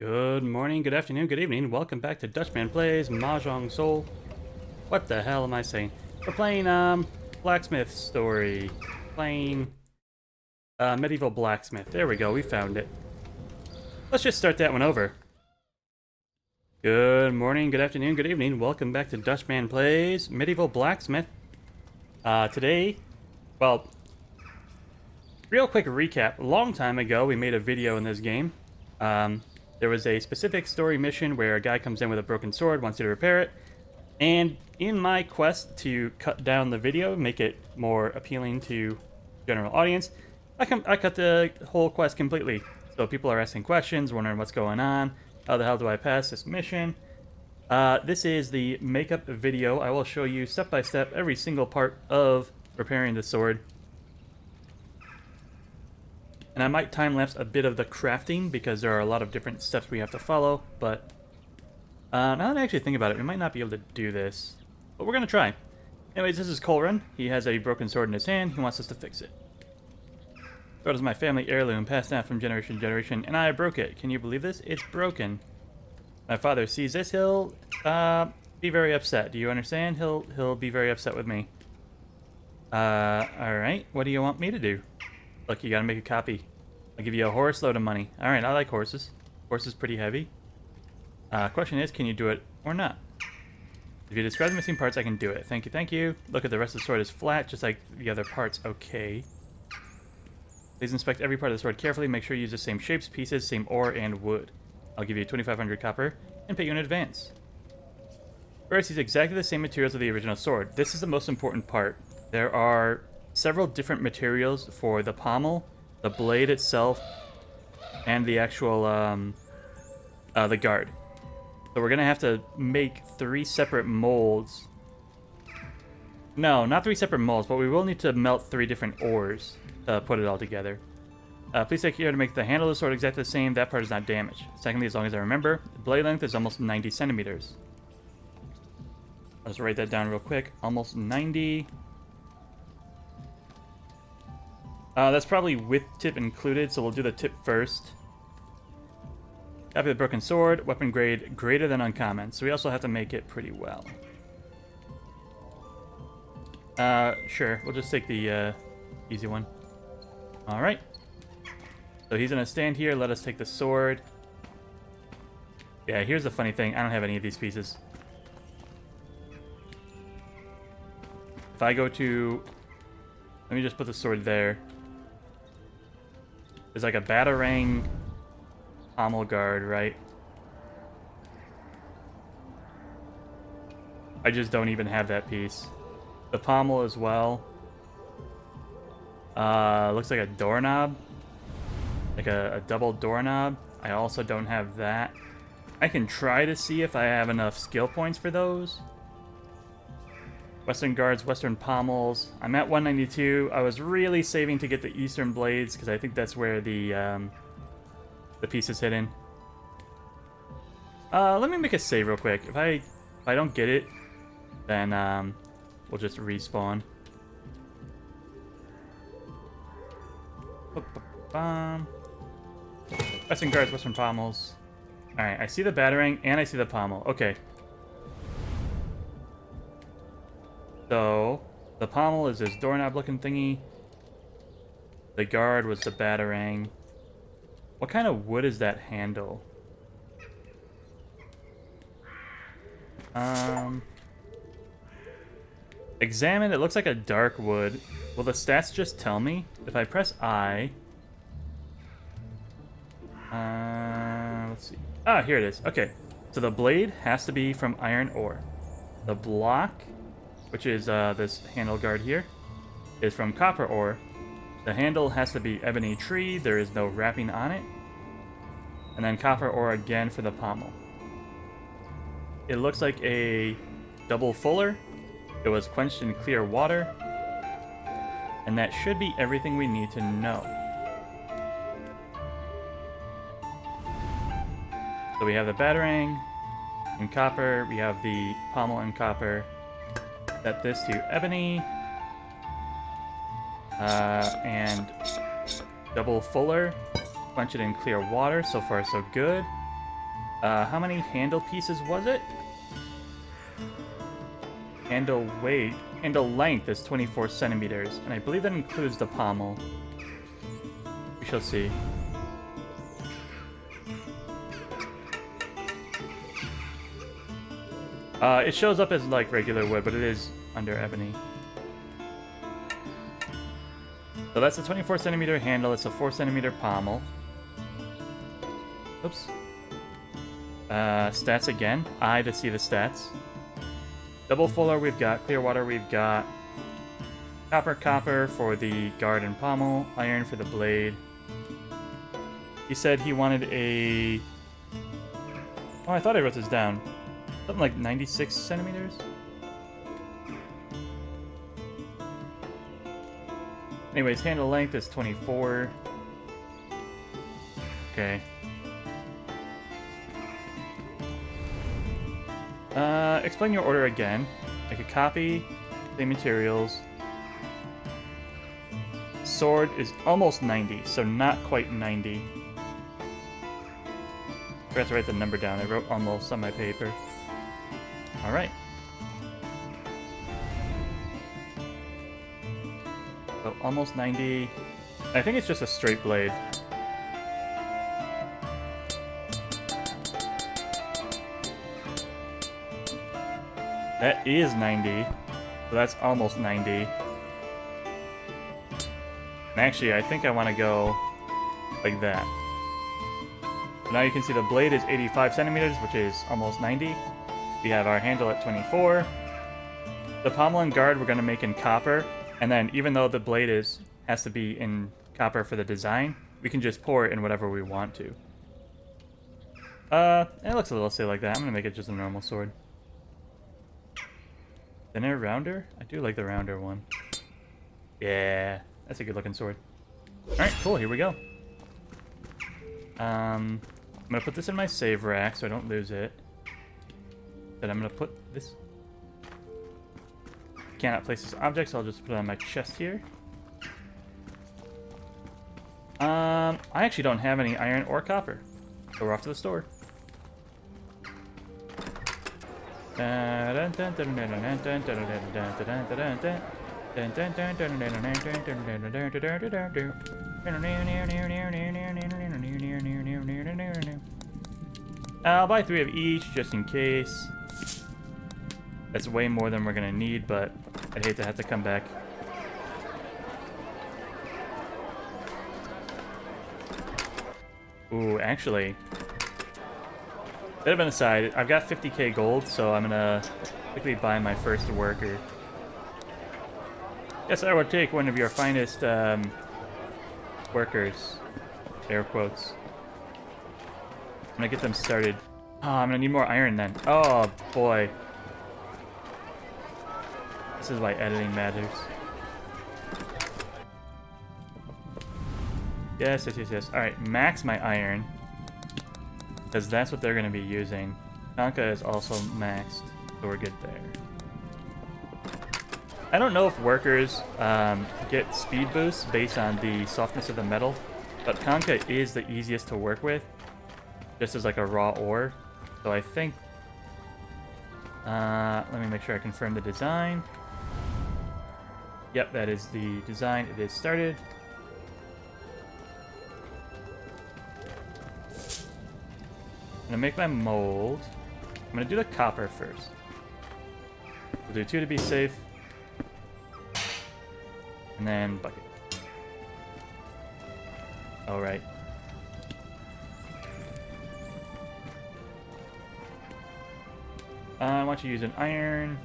Good morning, good afternoon, good evening. Welcome back to Dutchman Plays Mahjong Soul. What the hell am I saying? We're playing Blacksmith story. Playing medieval blacksmith. There we go, we found it. Let's just start that one over. Good morning, good afternoon, good evening. Welcome back to Dutchman Plays Medieval Blacksmith. Today, well, real quick recap. A long time ago, we made a video in this game. There was a specific story mission where a guy comes in with a broken sword, wants you to repair it. And in my quest to cut down the video, make it more appealing to general audience, I cut the whole quest completely. So people are asking questions, wondering what's going on. How the hell do I pass this mission? This is the makeup video. I will show you step by step every single part of repairing the sword. And I might time-lapse a bit of the crafting because there are a lot of different steps we have to follow, but now that I actually think about it, we might not be able to do this, but we're going to try. Anyways, this is Kolren. He has a broken sword in his hand. He wants us to fix it. Sword is my family heirloom, passed down from generation to generation, and I broke it. Can you believe this? It's broken. My father sees this, he'll be very upset. Do you understand? He'll be very upset with me. Alright. What do you want me to do? Look, you gotta make a copy. I'll give you a horse load of money. Alright, I like horses. Horse is pretty heavy. Question is, can you do it or not? If you describe the missing parts, I can do it. Thank you, thank you. Look at the rest of the sword is flat, just like the other parts. Okay. Please inspect every part of the sword carefully. Make sure you use the same shapes, pieces, same ore, and wood. I'll give you 2,500 copper and pay you in advance. First, use exactly the same materials of the original sword. This is the most important part. There are several different materials for the pommel, the blade itself, and the actual, the guard. So we're gonna have to make 3 separate molds. No, not 3 separate molds, but we will need to melt 3 different ores to put it all together. Please take care to make the handle of the sword exactly the same. That part is not damaged. Secondly, as long as I remember, the blade length is almost 90 centimeters. Let's write that down real quick. Almost 90. That's probably with tip included, so we'll do the tip first. Copy the broken sword, weapon grade greater than uncommon, so we also have to make it pretty well. Sure, we'll just take the easy one. Alright. So he's gonna stand here, let us take the sword. Yeah, here's the funny thing, I don't have any of these pieces. If I go to... Let me just put the sword there. There's like a batarang pommel guard, right? I just don't even have that piece. The pommel as well. Looks like a doorknob. Like a double doorknob. I also don't have that. I can try to see if I have enough skill points for those. Western guards, western pommels. I'm at 192. I was really saving to get the eastern blades because I think that's where the piece is hidden. Let me make a save real quick. If I don't get it, then we'll just respawn. Western guards, western pommels. Alright, I see the batarang and I see the pommel. Okay. So, the pommel is this doorknob-looking thingy. The guard was the batarang. What kind of wood is that handle? Examine, it looks like a dark wood. Will the stats just tell me? If I press I... let's see. Ah, here it is. Okay. So the blade has to be from iron ore. The block, which is this handle guard here, is from copper ore. The handle has to be ebony tree. There is no wrapping on it. And then copper ore again for the pommel. It looks like a double fuller. It was quenched in clear water. And that should be everything we need to know. So we have the batarang in copper. We have the pommel in copper. Set this to ebony. And double fuller. Quench it in clear water. So far, so good. How many handle pieces was it? Handle weight. Handle length is 24 centimeters, and I believe that includes the pommel. We shall see. It shows up as like regular wood, but it is under ebony. So that's a 24 centimeter handle. It's a 4 centimeter pommel. Oops. Stats again. I to see the stats. Double fuller we've got. Clear water we've got. Copper for the guard and pommel. Iron for the blade. He said he wanted a... Oh, I thought I wrote this down. Something like 96 centimeters? Anyways, handle length is 24. Okay. Explain your order again. Make a copy, same materials. Sword is almost 90, so not quite 90. Forgot to write the number down. I wrote almost on my paper. Alright. So almost 90. I think it's just a straight blade. That is 90. So that's almost 90. And actually, I think I want to go like that. So now you can see the blade is 85 centimeters, which is almost 90. We have our handle at 24. The pommel and guard we're going to make in copper. And then even though the blade has to be in copper for the design, we can just pour it in whatever we want to. It looks a little silly like that. I'm going to make it just a normal sword. Thinner rounder? I do like the rounder one. Yeah, that's a good looking sword. Alright, cool, here we go. I'm gonna put this in my save rack so I don't lose it. Then I'm gonna put this... Cannot place this object, so I'll just put it on my chest here. I actually don't have any iron or copper. So we're off to the store. I'll buy 3 of each just in case. That's way more than we're gonna need, but I'd hate to have to come back. Ooh, actually, bit of an aside, I've got 50k gold, so I'm gonna quickly buy my first worker. Yes, I would take one of your finest workers. Air quotes. I'm gonna get them started. Oh, I'm gonna need more iron then. Oh boy. This is why editing matters. Yes. Alright, max my iron. Because that's what they're going to be using. Kanka is also maxed, so we're good there. I don't know if workers get speed boosts based on the softness of the metal, but Kanka is the easiest to work with, just as like a raw ore. So I think... let me make sure I confirm the design. Yep, that is the design. It is started. I'm gonna make my mold. I'm gonna do the copper first. We'll do 2 to be safe. And then bucket. Alright. I want you to use an iron.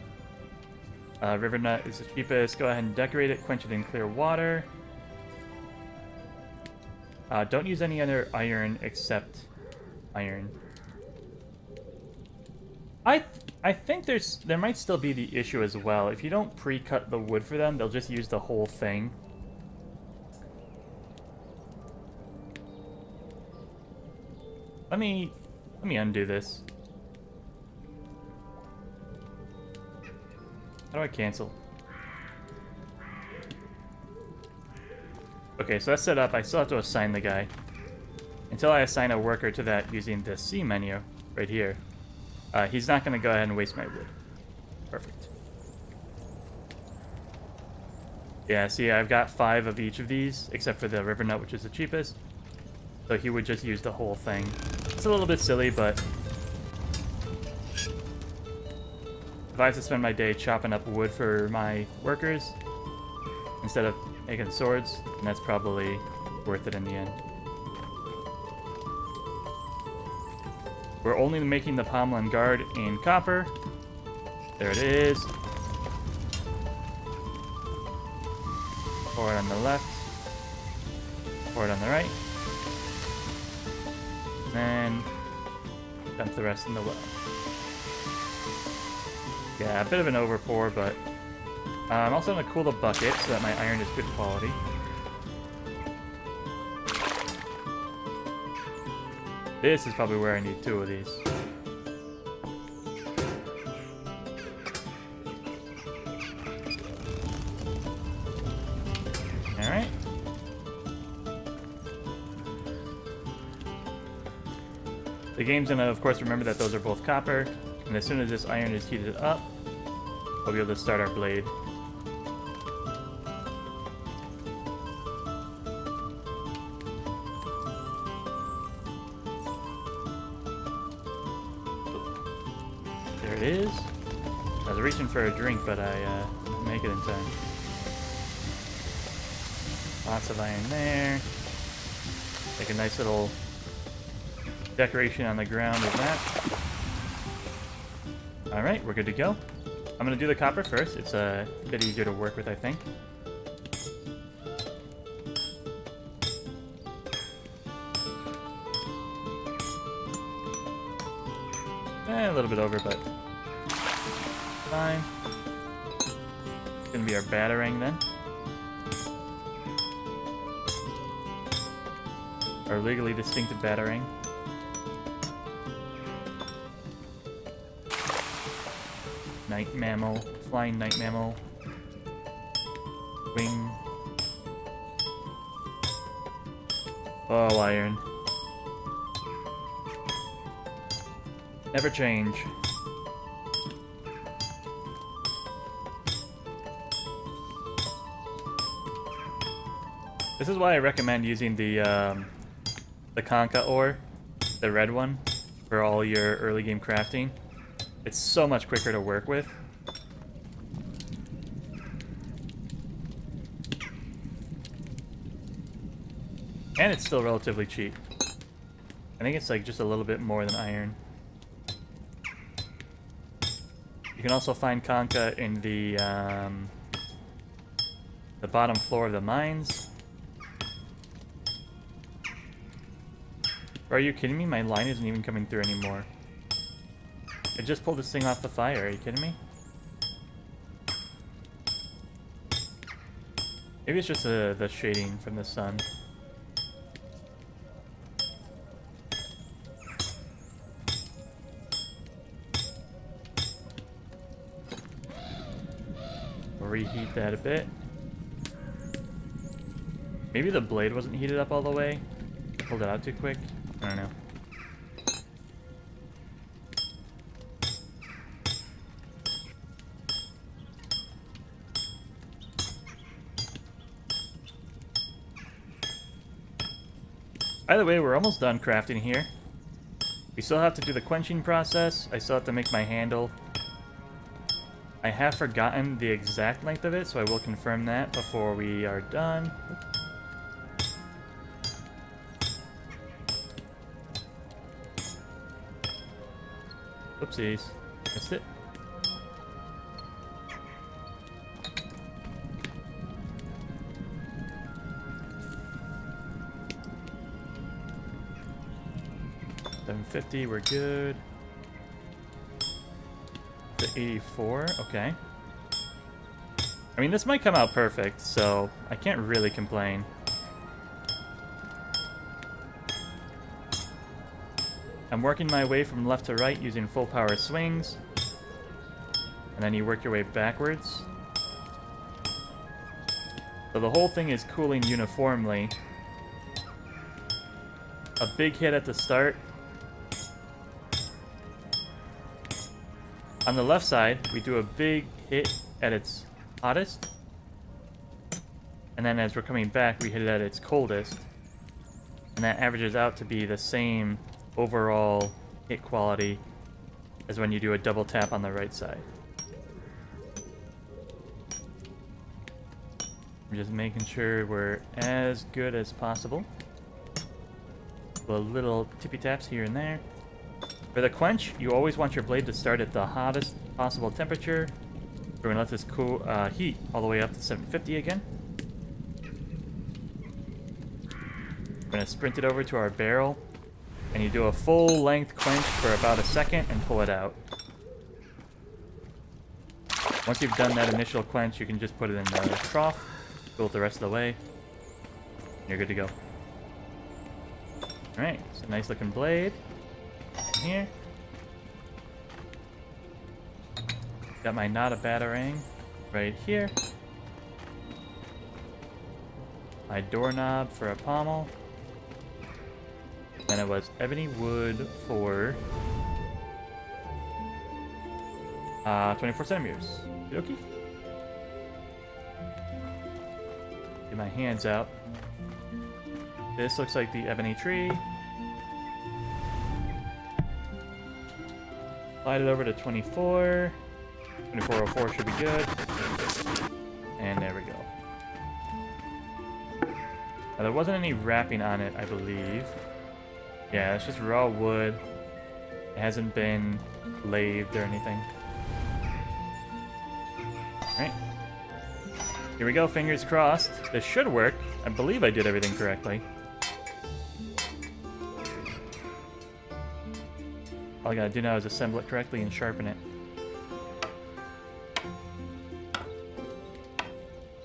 River nut is the cheapest. Go ahead and decorate it. Quench it in clear water. Don't use any other iron except iron. I think there might still be the issue as well. If you don't pre-cut the wood for them, they'll just use the whole thing. Let me undo this. How do I cancel? Okay, so that's set up. I still have to assign the guy. Until I assign a worker to that using the C menu. right here. He's not going to go ahead and waste my wood. Perfect. Yeah, see, I've got 5 of each of these, except for the river nut, which is the cheapest. So he would just use the whole thing. It's a little bit silly, but if I have to spend my day chopping up wood for my workers instead of making swords, then that's probably worth it in the end. We're only making the Pommel Guard in copper. There it is. Pour it on the left. Pour it on the right. And then dump the rest in the well. Yeah, a bit of an overpour, but I'm also going to cool the bucket so that my iron is good quality. This is probably where I need 2 of these. Alright. The game's gonna, of course, remember that those are both copper, and as soon as this iron is heated up, we'll be able to start our blade. There it is. I was reaching for a drink, but I didn't make it in time. Lots of iron there. Make a nice little decoration on the ground with that. Alright, we're good to go. I'm going to do the copper first. It's a bit easier to work with, I think. A little bit over, but fine. It's going to be our batarang then. Our legally distinctive batarang. Night mammal, flying night mammal. Wing. Oh, iron. Never change. This is why I recommend using the Conca ore, the red one, for all your early game crafting. It's so much quicker to work with. And it's still relatively cheap. I think it's like just a little bit more than iron. You can also find Conca in the bottom floor of the mines. Are you kidding me? My line isn't even coming through anymore. I just pulled this thing off the fire. Are you kidding me? Maybe it's just the shading from the sun. We'll reheat that a bit. Maybe the blade wasn't heated up all the way. I pulled it out too quick. I don't know. By the way, we're almost done crafting here. We still have to do the quenching process. I still have to make my handle. I have forgotten the exact length of it, so I will confirm that before we are done. Oopsies. Missed it. $750, we're good. The 84, okay. I mean, this might come out perfect, so I can't really complain. I'm working my way from left to right using full power swings. And then you work your way backwards. So the whole thing is cooling uniformly. A big hit at the start. On the left side, we do a big hit at its hottest. And then as we're coming back, we hit it at its coldest. And that averages out to be the same overall hit quality as when you do a double tap on the right side. I'm just making sure we're as good as possible. A little tippy taps here and there. For the quench, you always want your blade to start at the hottest possible temperature. We're going to let this cool heat all the way up to 750 again. We're going to sprint it over to our barrel, and you do a full length quench for about a second and pull it out. Once you've done that initial quench, you can just put it in the trough, go it the rest of the way, and you're good to go. Alright, it's a nice looking blade. Here. Got my not a batarang right here. My doorknob for a pommel. Then it was ebony wood for 24 centimeters. Okay. Get my hands out. This looks like the ebony tree. Slide it over to 24. 2404 should be good. And there we go. Now, there wasn't any wrapping on it, I believe. Yeah, it's just raw wood. It hasn't been lathed or anything. Alright. Here we go, fingers crossed. This should work. I believe I did everything correctly. All I gotta do now is assemble it correctly and sharpen it.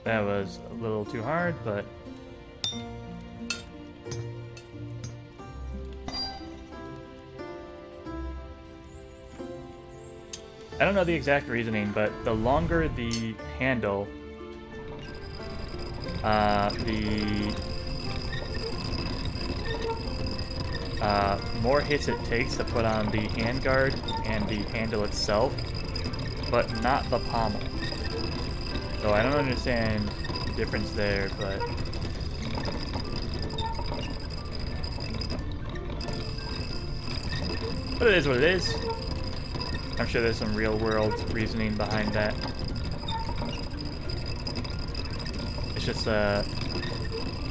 That was a little too hard, but... I don't know the exact reasoning, but the longer the handle, more hits it takes to put on the handguard and the handle itself, but not the pommel. So I don't understand the difference there, but... But it is what it is. I'm sure there's some real-world reasoning behind that. It's just,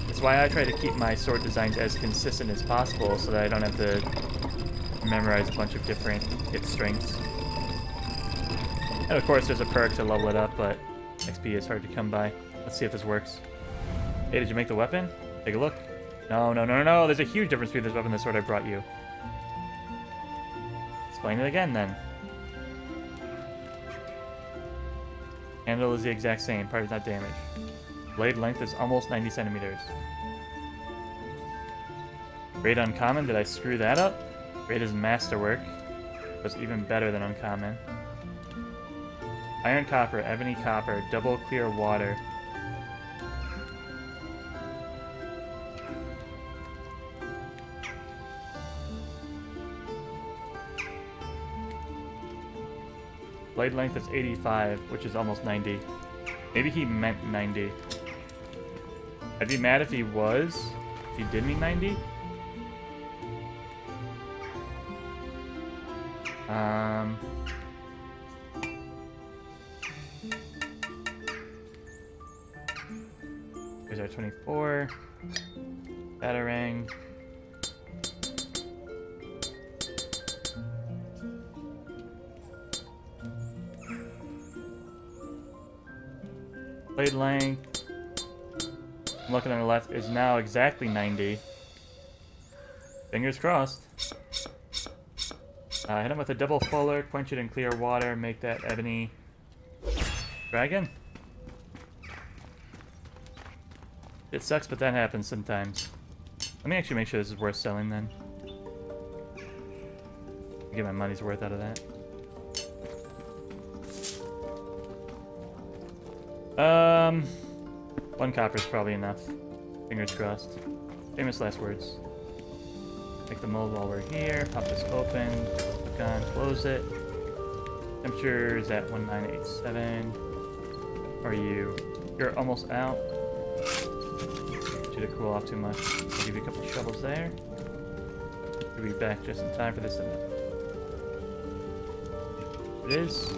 it's why I try to keep my sword designs as consistent as possible so that I don't have to memorize a bunch of different hit strengths. And of course there's a perk to level it up, but XP is hard to come by. Let's see if this works. Hey, did you make the weapon? Take a look. No, no, no, no, no! There's a huge difference between this weapon and the sword I brought you. Explain it again, then. Handle is the exact same, part is not damaged. Blade length is almost 90 centimeters. Great uncommon, did I screw that up? Great is masterwork. Was even better than uncommon. Iron copper, ebony copper, double clear water. Blade length is 85, which is almost 90. Maybe he meant 90. I'd be mad if he was. If he did mean 90. Here's our 24. Batarang. Blade length, I'm looking on the left, is now exactly 90. Fingers crossed. Hit him with a double fuller, quench it in clear water, make that ebony dragon. It sucks, but that happens sometimes. Let me actually make sure this is worth selling then. Get my money's worth out of that. One copper is probably enough. Fingers crossed. Famous last words. Make the mold while we're here. Pop this open. Click on, close it. Temperature is at 1987. Are you? You're almost out. Get you to cool off too much. I'll give you a couple of shovels there. We'll be back just in time for this. It is.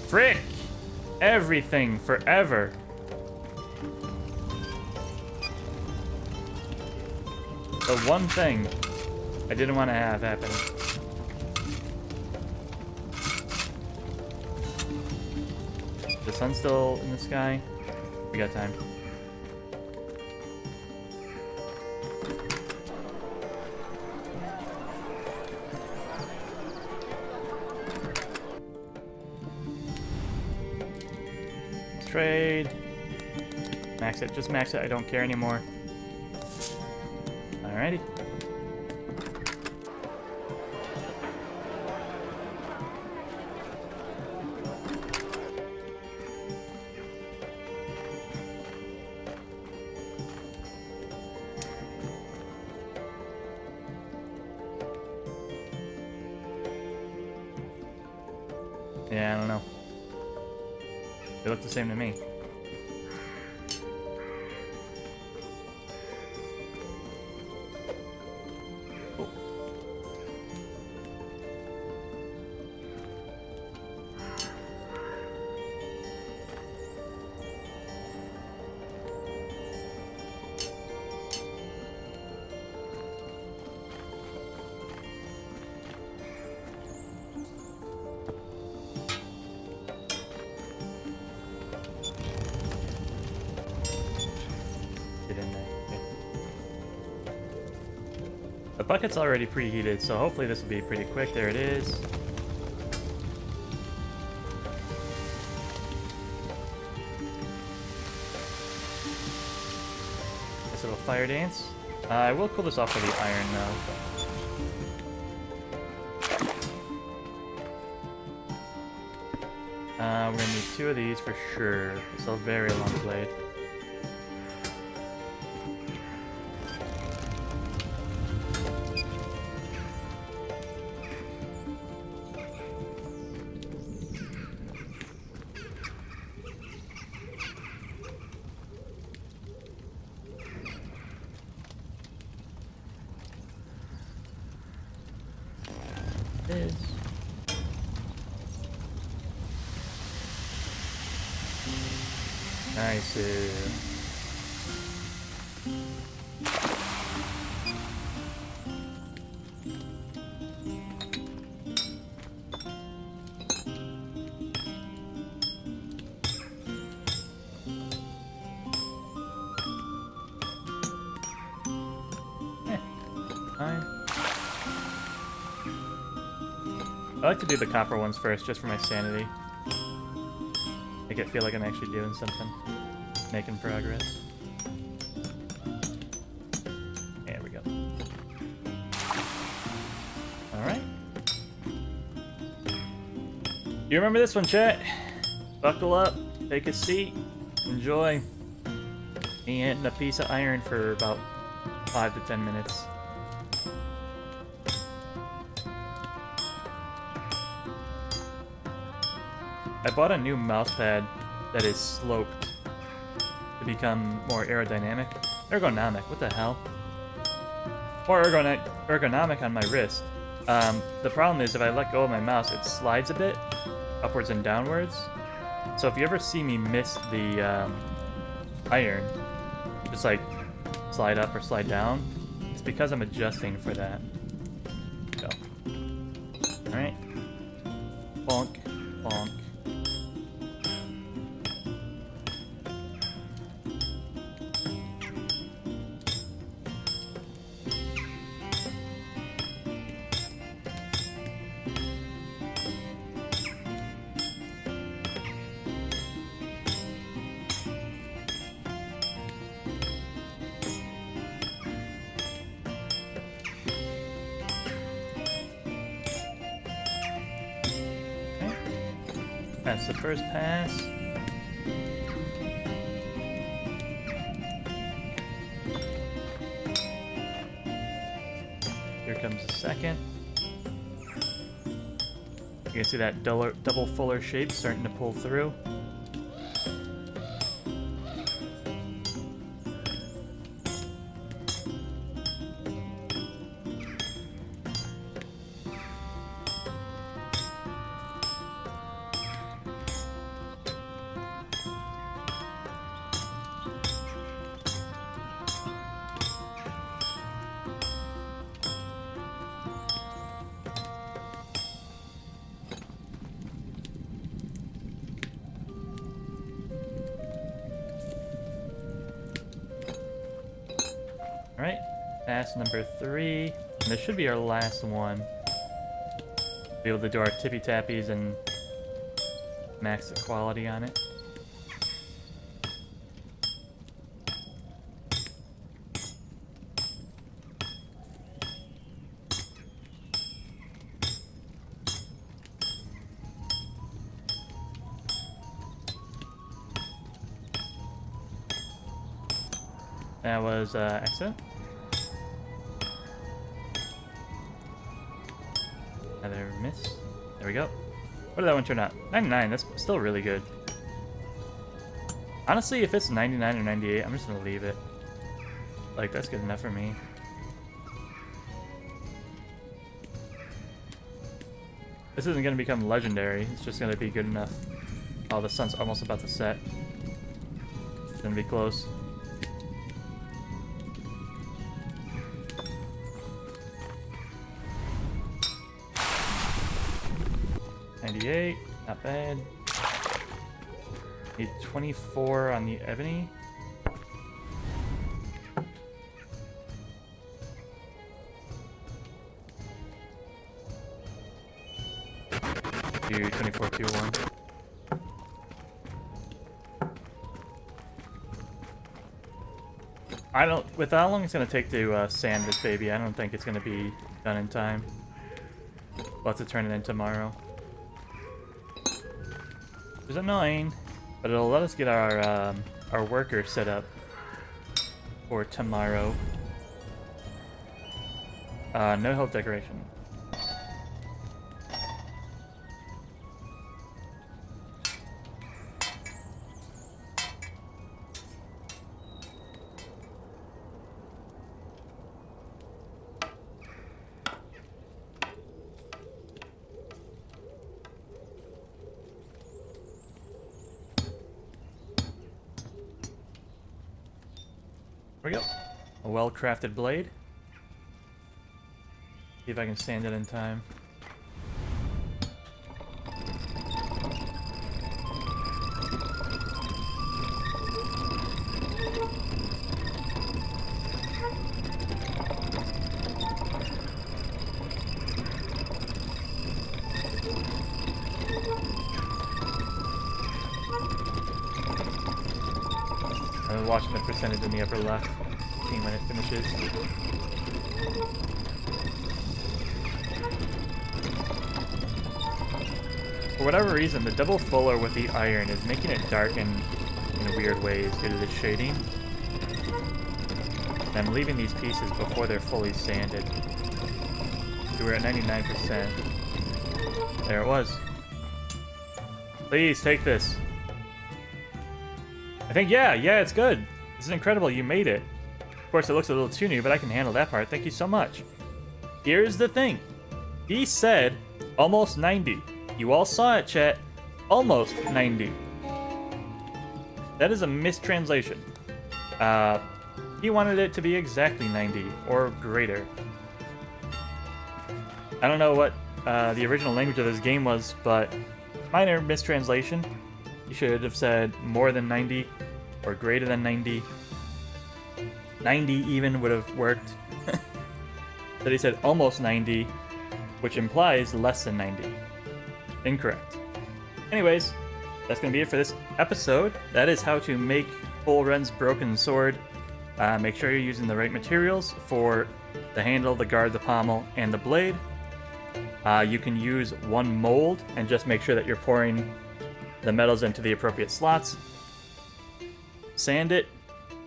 Frick! Everything forever. The one thing I didn't want to have happen. The sun's still in the sky. We got time. Trade. Max it. Just max it. I don't care anymore. Alrighty. Yeah, I don't know. They look the same to me. Cool. The bucket's already preheated, so hopefully this will be pretty quick. There it is. This little fire dance. I will cool this off with the iron though. We're gonna need 2 of these for sure. It's a very long blade. Is. Nice. Fine. I like to do the copper ones first, just for my sanity. Make it feel like I'm actually doing something. Making progress. There we go. Alright. You remember this one, chat? Buckle up, take a seat, enjoy. Me hitting a piece of iron for about 5 to 10 minutes. I bought a new mouse pad that is sloped to become more aerodynamic. Ergonomic, what the hell? More ergonomic on my wrist. The problem is if I let go of my mouse, it slides a bit, upwards and downwards. So if you ever see me miss the iron, just like slide up or slide down, it's because I'm adjusting for that. So, alright. Bonk, bonk. That's the first pass. comes the second. You can see that double fuller shape starting to pull through. Alright, pass number 3. And this should be our last one. Be able to do our tippy tappies and max the quality on it. That was excellent. Another miss. There we go. What did that one turn out? 99. That's still really good. Honestly, if it's 99 or 98, I'm just gonna leave it. Like, that's good enough for me. This isn't gonna become legendary. It's just gonna be good enough. Oh, the sun's almost about to set. It's gonna be close. Not bad. Need 24 on the ebony. Do 24, 2, 1. I don't. With how long it's gonna take to sand this baby, I don't think it's gonna be done in time. We'll have to turn it in tomorrow. Which is annoying, but it'll let us get our worker set up for tomorrow. No help decoration. There we go. A well-crafted blade. See if I can sand it in time. I'm watching the percentage in the upper left, seeing when it finishes. For whatever reason, the double fuller with the iron is making it darken in weird ways due to the shading. And I'm leaving these pieces before they're fully sanded. So we're at 99%. There it was. Please, take this. I think, yeah, it's good. This is incredible, you made it. Of course, it looks a little too new, but I can handle that part. Thank you so much. Here's the thing. He said almost 90. You all saw it, chat. Almost 90. That is a mistranslation. He wanted it to be exactly 90 or greater. I don't know what the original language of this game was, but minor mistranslation. You should have said more than 90 or greater than 90. 90 even would have worked. But he said almost 90, which implies less than 90. Incorrect. Anyways, that's going to be it for this episode. That is how to make Kolren's broken sword. Make sure you're using the right materials for the handle, the guard, the pommel, and the blade. You can use one mold and just make sure that you're pouring the metals into the appropriate slots. Sand it,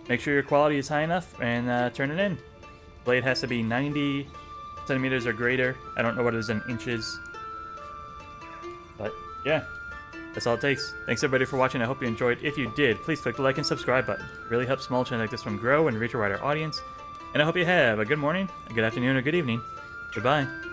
make sure your quality is high enough, and turn it in. Blade has to be 90 centimeters or greater. I don't know what it is in inches. But yeah, that's all it takes. Thanks everybody for watching. I hope you enjoyed. If you did, please click the like and subscribe button. It really helps small channels like this one grow and reach a wider audience. And I hope you have a good morning, a good afternoon, or good evening. Goodbye.